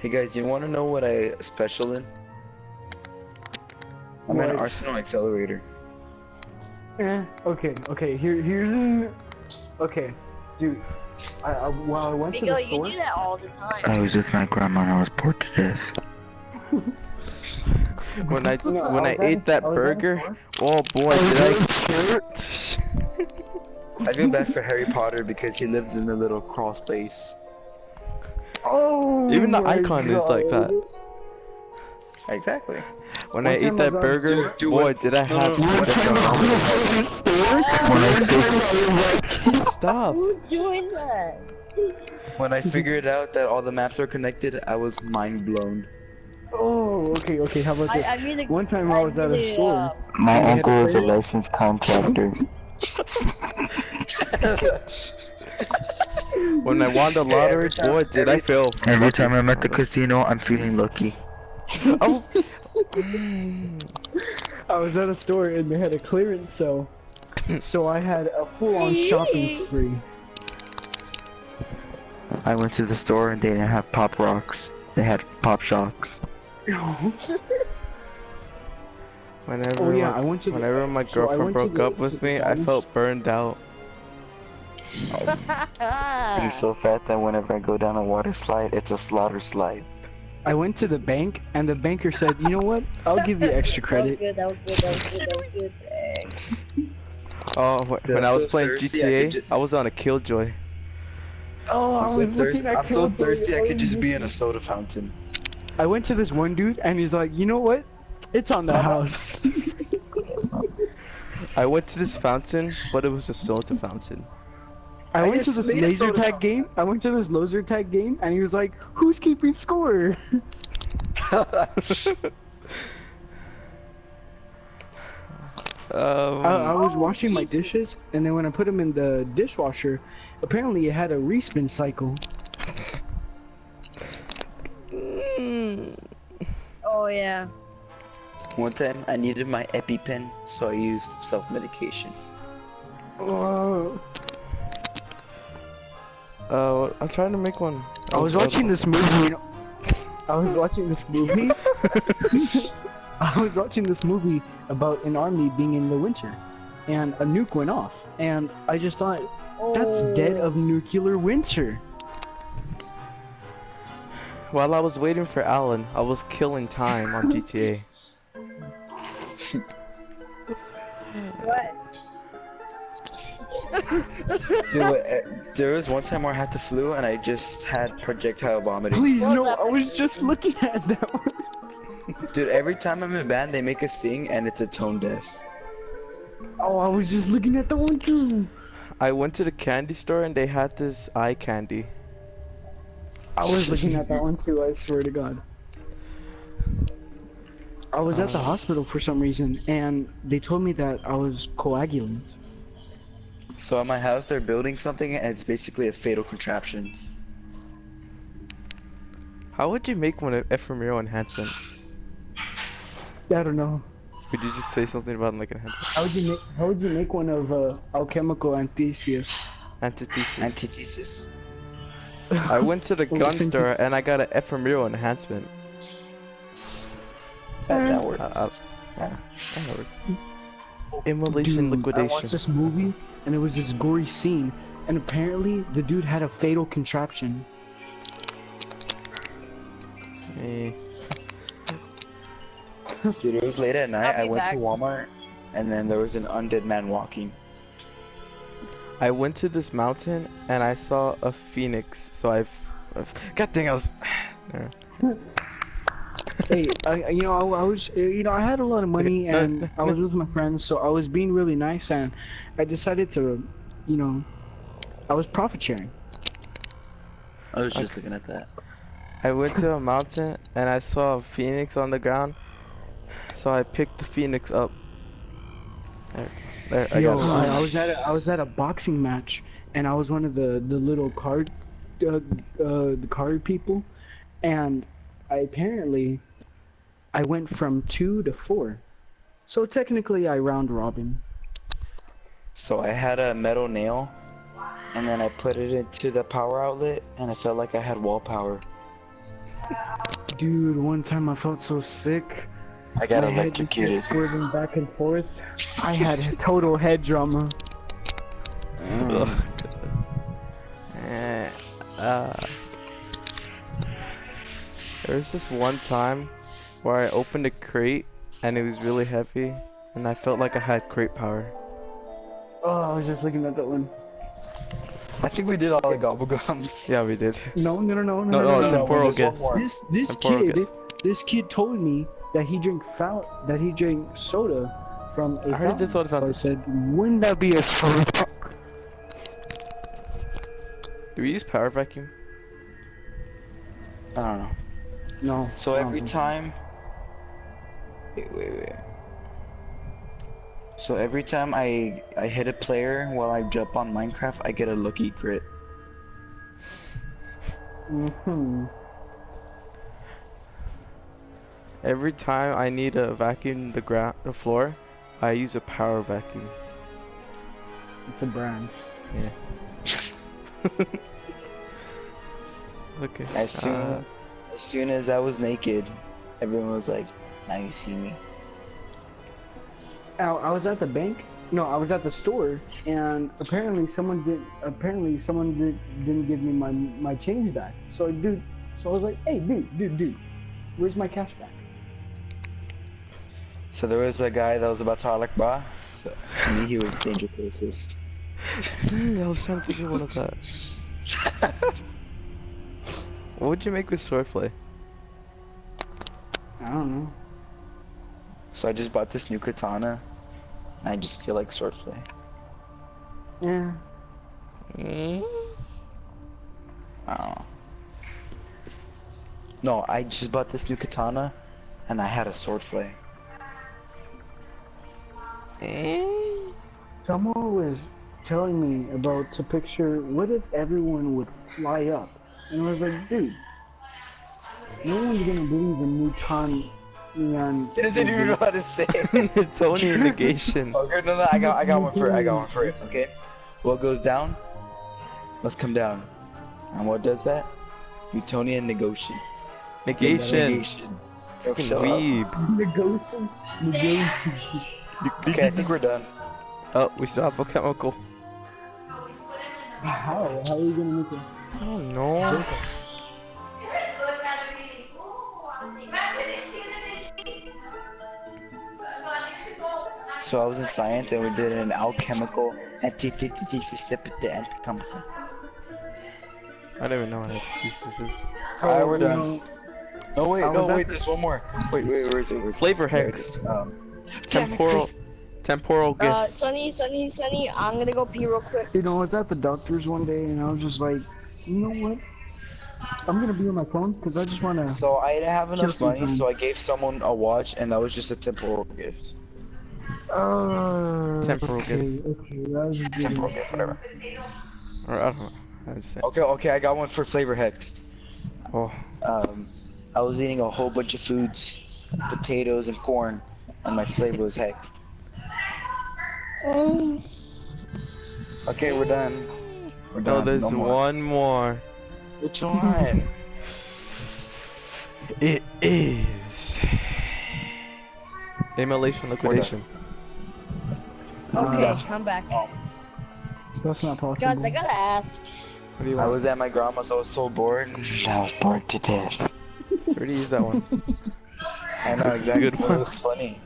Hey guys, you want to know what I special in? I'm an What? Arsenal accelerator. Okay. Here's an. Okay, dude. Well, I went to Miguel, the you store. do that all the time. I was with my grandma and I was bored to death. When I No, when I was at ate a- that I was at a burger, store. oh boy, did I I feel bad for Harry Potter because he lived in a little crawl space. Oh Even the my icon is like that. God. Exactly. When One I ate time I that was on burger, Dude, boy, what- did I no, have no, to Stop. Who's doing that? When I figured out that all the maps are connected, I was mind blown. Oh, okay. How about this? I mean, the, One time I was at a really, store. My And they had uncle is a clearance? licensed contractor. When I won the lottery, boy, did I feel Every lucky. time I'm at the casino, I'm feeling lucky. I was I was at a store and they had a clearance sale, so I had a full-on shopping spree. I went to the store and they didn't have pop rocks. They had pop shocks. Whenever Oh yeah, my, I went to the. whenever my so I girlfriend went to broke the- up to with the me, I Gobblegum felt burned out. I'm so fat that whenever I go down a water slide, it's a slaughter slide. I went to the bank and the banker said, "You know what? I'll give you extra credit." That was good. Thanks. Oh, Dude, when I'm I was so playing thirsty, GTA, I was on a killjoy. Oh, I'm so thirsty. I'm so Killjoy. thirsty. I could just be in a Oh, soda fountain. I went to this one dude and he's like, "You know what? It's on the house." I went to this fountain, but it was a soda fountain. I I went to just this made a laser soda tag game. I went to this laser tag game and he was like, "Who's keeping score?" I was washing my Jesus. dishes, and then when I put them in the dishwasher, apparently it had a respin cycle. Oh yeah. One time I needed my EpiPen, so I used self-medication. I'm trying to make one. I was watching this movie. I was watching this movie. I was watching this movie about an army being in the winter, and a nuke went off, and I just thought, that's dead of nuclear winter. While I was waiting for Alan, I was killing time on GTA. What? Dude, there was one time where I had the flu and I just had projectile vomiting. Please What no, was that I was just looking at that one. Dude, every time I'm in band, they make us sing and it's a tone deaf. Oh, I was just looking at the one too. I went to the candy store and they had this eye candy. I was looking at that one too, I swear to God. I was at the hospital for some reason, and they told me that I was coagulant. So at my house, they're building something and it's basically a fatal contraption. How would you make one ephemeral enhancement? I don't know. Could you just say something about like enhancement? How would you make one of alchemical antithesis? Antithesis. Antithesis. I went to the Oh, gun same store and I got an ephemeral enhancement. That works. That works. Immolation Dude, I liquidation. watched this movie, and it was this gory scene, and apparently the dude had a fatal contraption. Eh. Dude, it was late at night. I'll I be went to back. Walmart and then there was an undead man walking. I went to this mountain and I saw a phoenix, so God dang, I was. Hey, I was, I had a lot of money, and I was with my friends, so I was being really nice, and I decided to, I was profit sharing. I was just looking at that. I went to a mountain and I saw a phoenix on the ground, so I picked the phoenix up. There, I Yo, got it. I was at a boxing match, and I was one of the little card, the card people, and I went from 2 to 4, so technically I round robin. So I had a metal nail and then I put it into the power outlet and I felt like I had wall power. Dude, one time I felt so sick. I got My head just kept electrocuted. swerving back and forth. I had total head drama. Ugh. There was this one time where I opened a crate and it was really heavy and I felt like I had crate power. Oh, I was just looking at that one. I think we did all the Gobblegums. Yeah, we did. No, no, no, no, No, no, no, no, no. temporal there's one gift. more. This Temporal this kid told me that he drank soda from a I heard fountain. this soda So I fountain. said, wouldn't that be a soda? Do we use power vacuum? I don't know. No. So I don't every think time. Wait. So every time I hit a player while I jump on Minecraft, I get a lucky crit. Mhm. Every time I need to vacuum the floor, I use a power vacuum. It's a brand. Yeah. Okay. As soon as I was naked, everyone was like, "Now you see me." I was at the bank. No, I was at the store, and apparently someone didn't give me my change back. So I was like, hey, dude, where's my cash back? So there was a guy that was about to like bah. So to me, he was danger closest. I was trying to think of one of that. What would you make with swordplay? I don't know. So I just bought this new katana, and I just feel like swordplay. Yeah. I don't know. No, I just bought this new katana, and I had a swordplay. Someone was telling me about to picture what if everyone would fly up, and I was like, dude, no one's gonna believe in Newton. Doesn't even know how to say it. It's only a negation. Okay, no, I got one for it. Okay, what goes down must come down, and what does that? Newtonian negation. Negation. Yo, Fucking shut up. weeb. Negation. Okay, I think we're done. Oh, we still have a chemical. How are you gonna make it? I don't know. So I was in science, and we did an alchemical antithesis chemical. I don't even know what antithesis is. Alright, we're You done. know, No, wait, I was at there's one more. Wait, where is it? Flavor There it hex. is. Damn it, Temporal. Chris. Temporal gift. Sonny, I'm gonna go pee real quick. I was at the doctor's one day, and I was just like, you know what? I'm gonna be on my phone because I just wanna. So I didn't have enough some money, time. so I gave someone a watch, and that was just a temporal gift. Temporal okay, gift. okay, that was a good Temporal one. gift, whatever. Or I don't know. I'm just saying. Okay, I got one for flavor hex. Oh. I was eating a whole bunch of foods, potatoes and corn, and my flavor was hexed. Okay, we're done. We're No, done. there's No more. one more. Which one? It is immolation liquidation. Okay, I'm back. That's not possible. Guys, I gotta ask. What do you I want? was at my grandma's, I was so bored. I was bored to death. We already used that one. I know exactly, Good but one. it was funny.